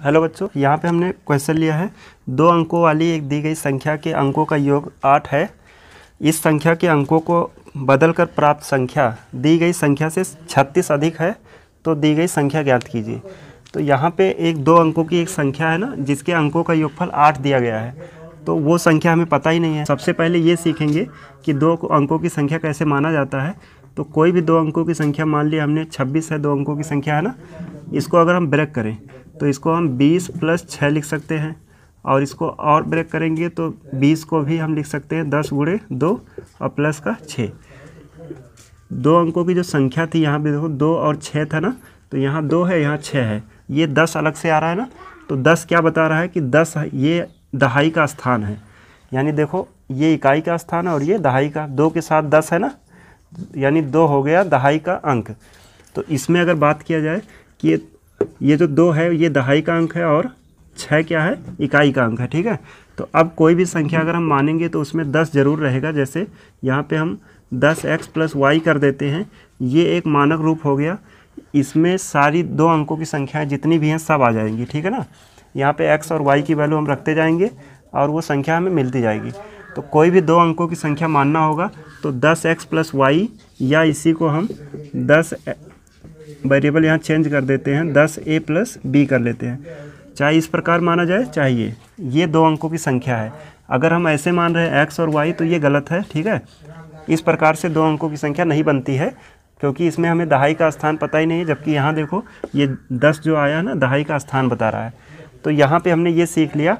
Hello बच्चों, यहाँ पे हमने क्वेश्चन लिया है। 2 अंकों वाली एक दी गई संख्या के अंकों का योग 8 है। इस संख्या के अंकों को बदलकर प्राप्त संख्या दी गई संख्या से 36 अधिक है, तो दी गई संख्या ज्ञात कीजिए। तो यहाँ पे एक 2 अंकों की एक संख्या है ना, जिसके अंकों का योगफल 8 दिया गया है, तो वो संख्या हमें पता ही नहीं है। सबसे पहले ये सीखेंगे कि 2 अंकों की संख्या कैसे माना जाता है। तो कोई भी 2 अंकों की संख्या, मान लिया हमने 26 है, 2 अंकों की संख्या है ना, इसको अगर हम ब्रेक करें तो इसको हम 20 + 6 लिख सकते हैं, और इसको और ब्रेक करेंगे तो 20 को भी हम लिख सकते हैं 10 × 2 और प्लस का 6। 2 अंकों की जो संख्या थी, यहाँ पे देखो 2 और 6 था ना, तो यहाँ 2 है, यहाँ 6 है, ये 10 अलग से आ रहा है ना। तो 10 क्या बता रहा है कि 10 ये दहाई का स्थान है, यानी देखो ये इकाई का स्थान है और ये दहाई का। 2 के साथ 10 है ना, यानी 2 हो गया दहाई का अंक। तो इसमें अगर बात किया जाए कि ये जो 2 है ये दहाई का अंक है और 6 क्या है, इकाई का अंक है, ठीक है। तो अब कोई भी संख्या अगर हम मानेंगे तो उसमें 10 जरूर रहेगा। जैसे यहाँ पे हम 10x + y कर देते हैं, ये एक मानक रूप हो गया। इसमें सारी 2 अंकों की संख्याएं जितनी भी हैं सब आ जाएंगी, ठीक है ना। यहाँ पे x और y की वैल्यू हम रखते जाएंगे और वो संख्या हमें मिलती जाएगी। तो कोई भी 2 अंकों की संख्या मानना होगा तो 10x + y, या इसी को हम 10 वेरिएबल यहाँ चेंज कर देते हैं, 10a + b कर लेते हैं। चाहे इस प्रकार माना जाए, चाहिए ये 2 अंकों की संख्या है। अगर हम ऐसे मान रहे हैं x और y तो ये गलत है, ठीक है। इस प्रकार से 2 अंकों की संख्या नहीं बनती है, क्योंकि इसमें हमें दहाई का स्थान पता ही नहीं है। जबकि यहाँ देखो ये 10 जो आया है ना, दहाई का स्थान बता रहा है। तो यहाँ पे हमने ये सीख लिया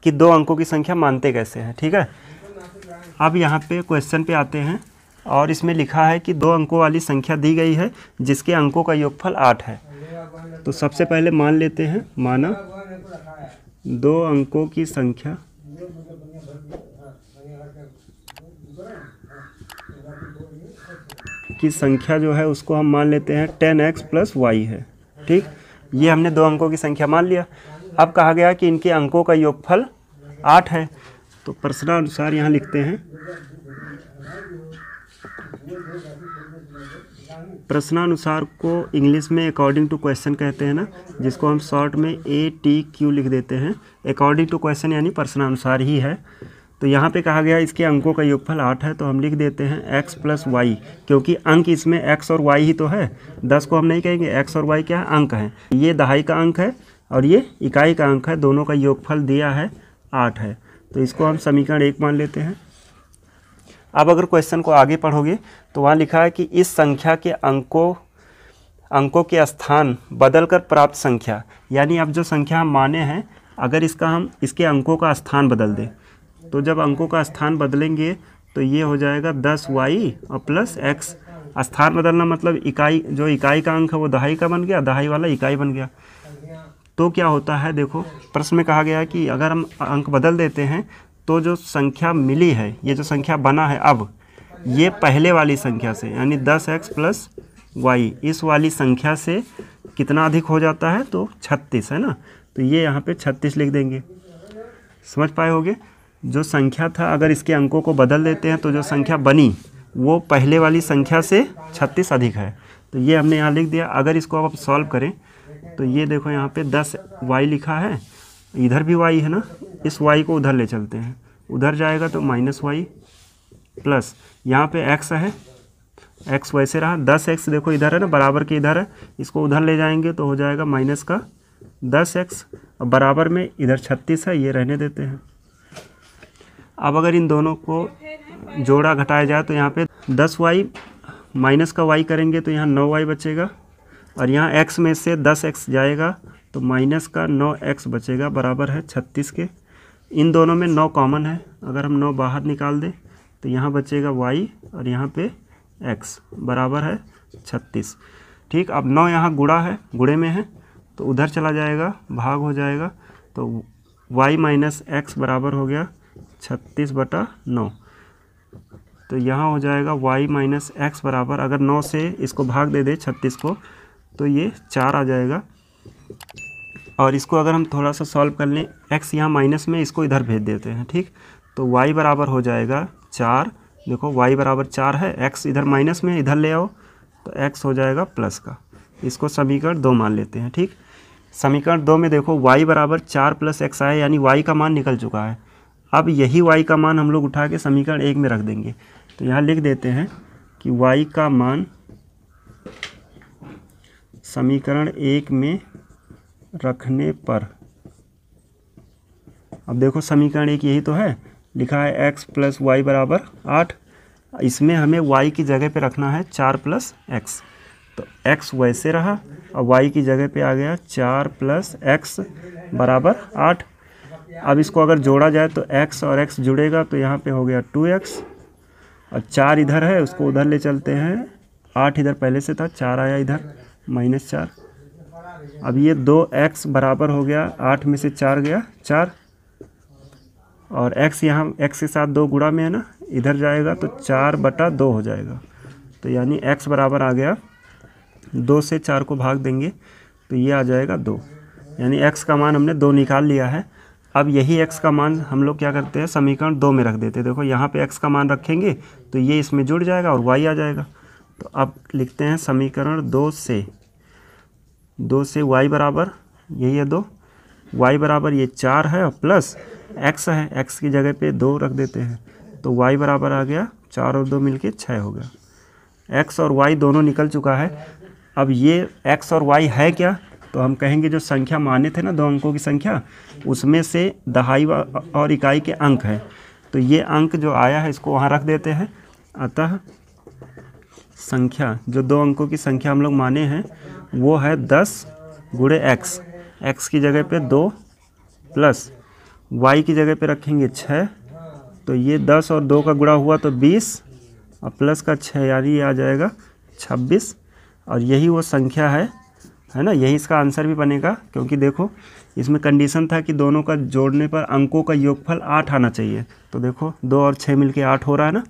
कि 2 अंकों की संख्या मानते कैसे हैं, ठीक है। अब यहाँ पे क्वेश्चन पे आते हैं, और इसमें लिखा है कि 2 अंकों वाली संख्या दी गई है जिसके अंकों का योगफल 8 है। तो सबसे पहले मान लेते हैं, माना 2 अंकों की संख्या जो है उसको हम मान लेते हैं 10x + y है, ठीक। ये हमने 2 अंकों की संख्या मान लिया। अब कहा गया कि इनके अंकों का योगफल 8 है। तो प्रश्नानुसार यहाँ लिखते हैं, प्रश्नानुसार को इंग्लिश में अकॉर्डिंग टू क्वेश्चन कहते हैं ना, जिसको हम शॉर्ट में ATQ लिख देते हैं। अकॉर्डिंग टू क्वेश्चन यानी प्रश्नानुसार ही है। तो यहाँ पे कहा गया इसके अंकों का योगफल 8 है, तो हम लिख देते हैं x + y, क्योंकि अंक इसमें x और y ही तो है। 10 को हम नहीं कहेंगे, x और y क्या है, अंक है। ये दहाई का अंक है और ये इकाई का अंक है, दोनों का योगफल दिया है 8 है। तो इसको हम समीकरण 1 मान लेते हैं। अब अगर क्वेश्चन को आगे पढ़ोगे तो वहाँ लिखा है कि इस संख्या के अंकों के स्थान बदलकर प्राप्त संख्या, यानी अब जो संख्या हम माने हैं, अगर हम इसके अंकों का स्थान बदल दें, तो जब अंकों का स्थान बदलेंगे तो ये हो जाएगा 10y और प्लस x। स्थान बदलना मतलब जो इकाई का अंक है वो दहाई का बन गया, दहाई वाला इकाई बन गया। तो क्या होता है, देखो प्रश्न में कहा गया है कि अगर हम अंक बदल देते हैं तो जो संख्या मिली है, ये जो संख्या बना है, अब ये पहले वाली संख्या से यानी 10x + y, इस वाली संख्या से कितना अधिक हो जाता है, तो 36 है ना। तो ये यहाँ पे 36 लिख देंगे। समझ पाए होगे, जो संख्या था अगर इसके अंकों को बदल देते हैं तो जो संख्या बनी वो पहले वाली संख्या से 36 अधिक है। तो ये हमने यहाँ लिख दिया। अगर इसको अब सॉल्व करें तो ये देखो यहाँ पे 10y लिखा है, इधर भी y है ना, इस y को उधर ले चलते हैं, उधर जाएगा तो -y प्लस यहाँ पे x है, x वैसे रहा, 10x देखो इधर है ना, बराबर के इधर है, इसको उधर ले जाएंगे तो हो जाएगा -10x, और बराबर में इधर 36 है, ये रहने देते हैं। अब अगर इन दोनों को जोड़ा घटाया जाए तो यहाँ पे 10y माइनस का y करेंगे तो यहाँ 9y बचेगा, और यहाँ x में से 10x जाएगा तो माइनस का 9x बचेगा, बराबर है 36 के। इन दोनों में 9 कॉमन है, अगर हम 9 बाहर निकाल दें तो यहाँ बचेगा y और यहाँ पे x, बराबर है 36, ठीक। अब 9 यहाँ गुणे में है तो उधर चला जाएगा, भाग हो जाएगा, तो y - x बराबर हो गया 36/9। तो यहाँ हो जाएगा y - x बराबर, अगर 9 से इसको भाग दे 36 को तो ये 4 आ जाएगा। और इसको अगर हम थोड़ा सा सॉल्व कर लें, x यहाँ माइनस में, इसको इधर भेज देते हैं, ठीक। तो y बराबर हो जाएगा 4, देखो y बराबर 4 है, x इधर माइनस में, इधर ले आओ तो x हो जाएगा प्लस का। इसको समीकरण 2 मान लेते हैं, ठीक। समीकरण 2 में देखो y बराबर 4 + x आया, यानी y का मान निकल चुका है। अब यही y का मान हम लोग उठा के समीकरण 1 में रख देंगे। तो यहाँ लिख देते हैं कि y का मान समीकरण 1 में रखने पर, अब देखो समीकरण 1 यही तो है, लिखा है x + y बराबर 8। इसमें हमें y की जगह पे रखना है 4 + x। तो x वैसे रहा और y की जगह पे आ गया 4 + x बराबर 8। अब इसको अगर जोड़ा जाए तो x और x जुड़ेगा तो यहाँ पे हो गया 2x, और 4 इधर है उसको उधर ले चलते हैं, 8 इधर पहले से था, 4 आया इधर -4। अब ये 2x बराबर हो गया 8 में से 4 गया 4, और x यहाँ x के साथ 2 गुणा में है ना, इधर जाएगा तो 4/2 हो जाएगा। तो यानी x बराबर आ गया 2 से 4 को भाग देंगे तो ये आ जाएगा 2, यानी x का मान हमने 2 निकाल लिया है। अब यही x का मान हम लोग क्या करते हैं, समीकरण 2 में रख देते हैं। देखो यहाँ पे x का मान रखेंगे तो ये इसमें जुड़ जाएगा और y आ जाएगा। तो अब लिखते हैं समीकरण 2 से y बराबर यही है 2, y बराबर ये 4 है और प्लस x है, x की जगह पे 2 रख देते हैं। तो y बराबर आ गया 4 और 2 मिलके 6 हो गया। x और y दोनों निकल चुका है। अब ये x और y है क्या, तो हम कहेंगे जो संख्या माने थे ना 2 अंकों की संख्या, उसमें से दहाई और इकाई के अंक है। तो ये अंक जो आया है इसको वहाँ रख देते हैं। अतः संख्या जो 2 अंकों की संख्या हम लोग माने हैं वो है 10 × x। x की जगह पे 2 प्लस y की जगह पे रखेंगे 6, तो ये 10 और 2 का गुणा हुआ तो 20 और प्लस का 6, यानी ये आ जाएगा 26। और यही वो संख्या है ना, यही इसका आंसर भी बनेगा, क्योंकि देखो इसमें कंडीशन था कि दोनों का जोड़ने पर अंकों का योगफल 8 आना चाहिए। तो देखो 2 और 6 मिलके 8 हो रहा है ना।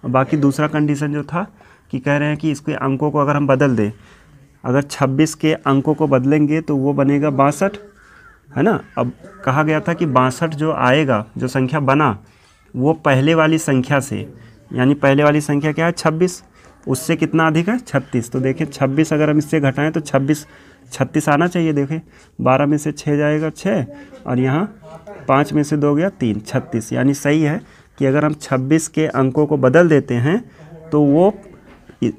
और बाकी दूसरा कंडीशन जो था कि कह रहे हैं कि इसके अंकों को अगर हम बदल दें, अगर 26 के अंकों को बदलेंगे तो वो बनेगा 62, है ना। अब कहा गया था कि 62 जो आएगा, जो संख्या बना, वो पहले वाली संख्या से, यानी पहले वाली संख्या क्या है 26, उससे कितना अधिक है 36। तो देखिए 26 अगर हम इससे घटाएं तो 36 आना चाहिए। देखें 12 में से 6 जाएगा 6, और यहाँ 5 में से 2 गया 3, 36। यानी सही है कि अगर हम 26 के अंकों को बदल देते हैं तो वो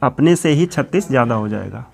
अपने से ही 36 ज़्यादा हो जाएगा।